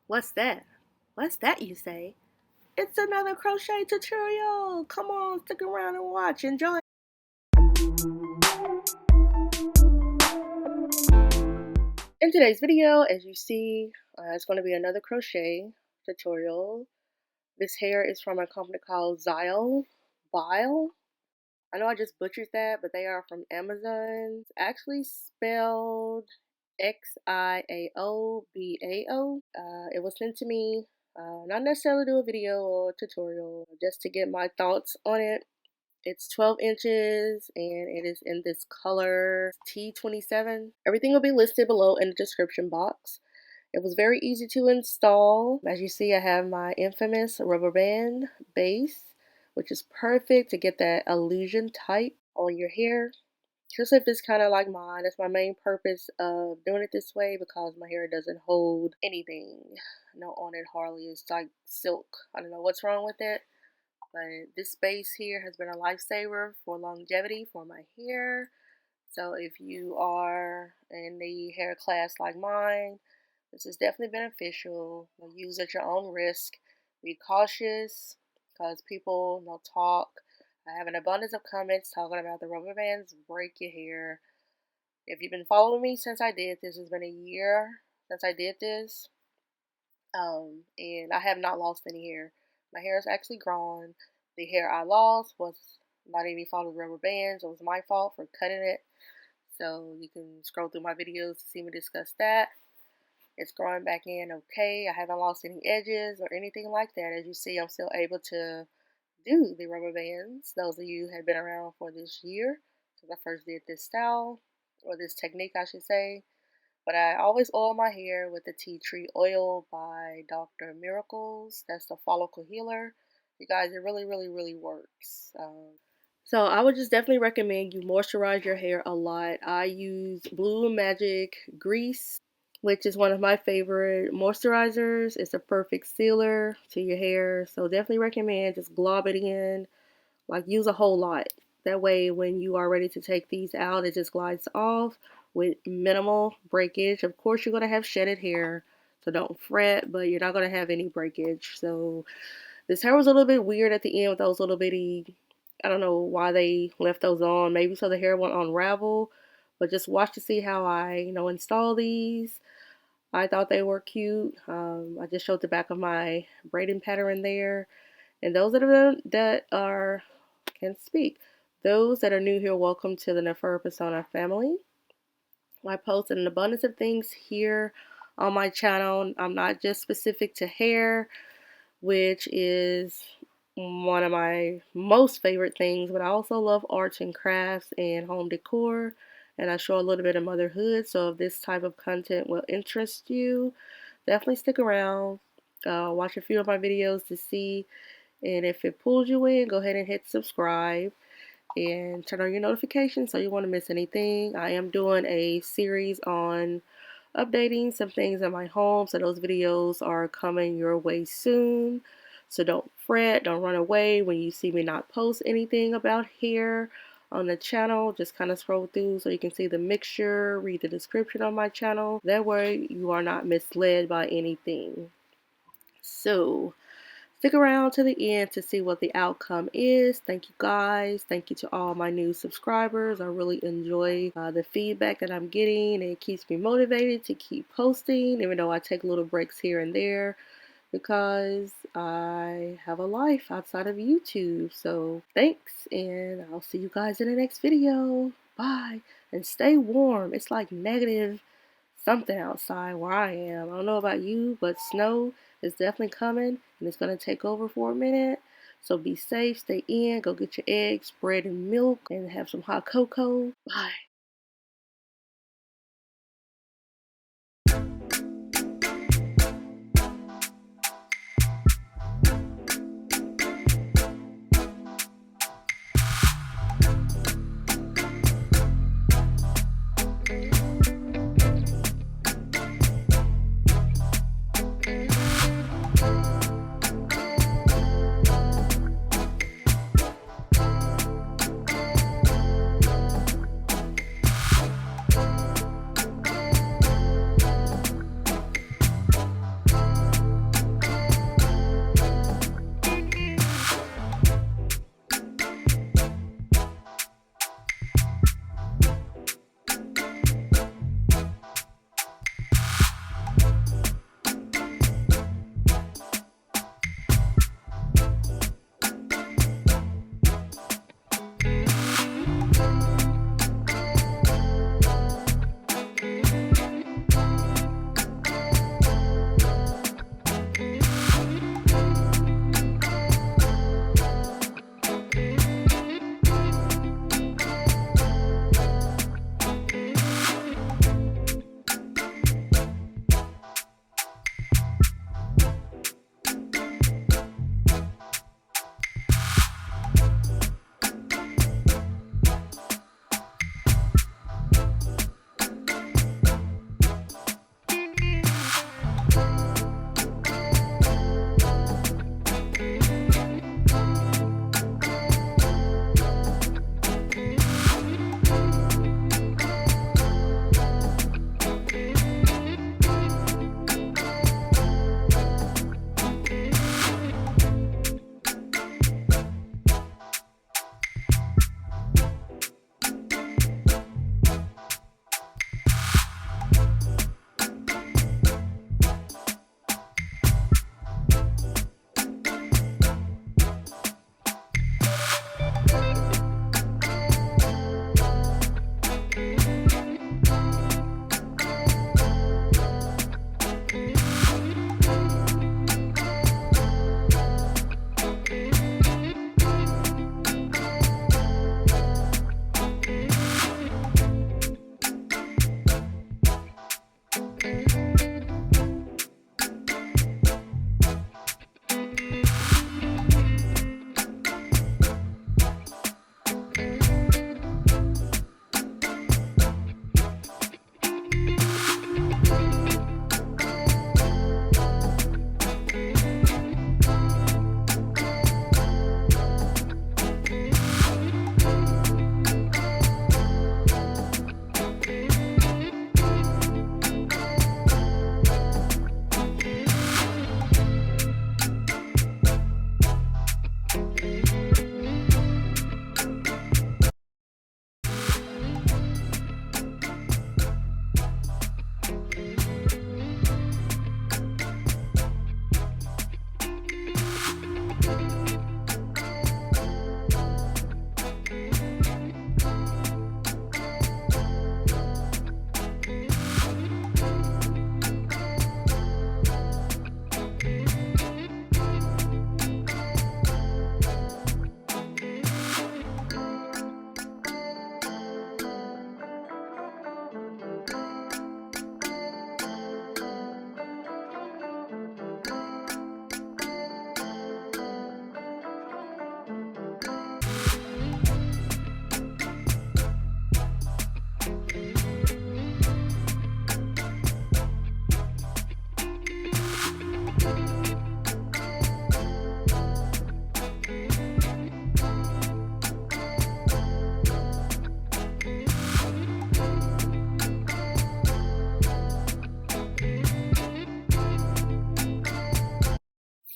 What's that? What's that, you say? It's another crochet tutorial. Come on, stick around and watch. Enjoy. In today's video, as you see, it's going to be another crochet tutorial. This hair is from a company called XIAO. BAO. I know I just butchered that, but they are from Amazon. It's actually spelled XIAO BAO. It was sent to me, not necessarily to do a video or a tutorial, just to get my thoughts on it. It's 12 inches and it is in this color T27. Everything will be listed below in the description box. It was very easy to install. As you see, I have my infamous rubber band base, which is perfect to get that illusion type on your hair. Just if it's kind of like mine, that's my main purpose of doing it this way, because my hair doesn't hold anything. No on it hardly. It's like silk. I don't know what's wrong with it, but this base here has been a lifesaver for longevity for my hair. So if you are in the hair class like mine, this is definitely beneficial. Use at your own risk. Be cautious, because people will talk. I have an abundance of comments talking about the rubber bands break your hair. If you've been following me since I did this, it's been a year since I did this, and I have not lost any hair. My hair is actually grown. The hair I lost was not any fault of the rubber bands. It was my fault for cutting it. So you can scroll through my videos to see me discuss that. It's growing back in okay. I haven't lost any edges or anything like that. As you see, I'm still able to do the rubber bands. Those of you who have been around for this year, because I first did this style, or this technique I should say. But I always oil my hair with the tea tree oil by Dr. Miracles. That's the follicle healer. You guys, it really works. So I would just definitely recommend you moisturize your hair a lot. I use Blue Magic Grease, which is one of my favorite moisturizers. It's a perfect sealer to your hair. So definitely recommend just glob it in. Like, use a whole lot. That way when you are ready to take these out, it just glides off with minimal breakage. Of course, you're going to have shedded hair, so don't fret, but you're not going to have any breakage. So this hair was a little bit weird at the end with those little bitty, I don't know why they left those on. Maybe so the hair won't unravel. But just watch to see how I, install these. I thought they were cute. I just showed the back of my braiding pattern there. And those that are can speak. Those that are new here, welcome to the Neferpersona family. I post an abundance of things here on my channel. I'm not just specific to hair, which is one of my most favorite things, but I also love arts and crafts and home decor, and I show a little bit of motherhood. So if this type of content will interest you, definitely stick around. Watch a few of my videos to see, and if it pulls you in, go ahead and hit subscribe and turn on your notifications so you won't miss anything. I am doing a series on updating some things in my home, so those videos are coming your way soon. So don't fret, don't run away when you see me not post anything about hair on the channel. Just kind of scroll through so you can see the mixture, read the description on my channel. That way you are not misled by anything. So stick around to the end to see what the outcome is. Thank you guys. Thank you to all my new subscribers. I really enjoy the feedback that I'm getting. It keeps me motivated to keep posting, even though I take little breaks here and there, because I have a life outside of YouTube. So thanks, and I'll see you guys in the next video. Bye, and stay warm. It's like negative something outside where I am. I don't know about you, but snow is definitely coming, and it's going to take over for a minute. So be safe, stay in, go get your eggs, bread, and milk, and have some hot cocoa. Bye.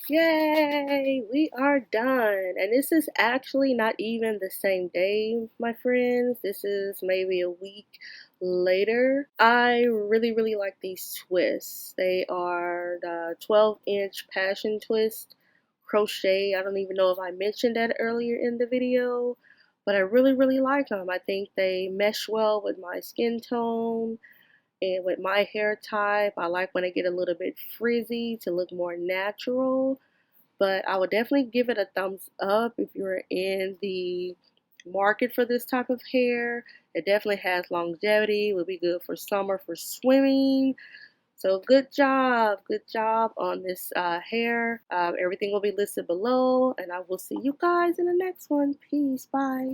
Yay! We are done. And this is actually not even the same day, my friends. This is maybe a week later. I really like these twists. They are the 12-inch passion twist crochet. I don't even know if I mentioned that earlier in the video, but I really like them. I think they mesh well with my skin tone and with my hair type. I like when they get a little bit frizzy to look more natural. But I would definitely give it a thumbs up if you're in the market for this type of hair. It definitely has longevity. It would be good for summer for swimming. So good job on this hair. Everything will be listed below, and I will see you guys in the next one. Peace, bye.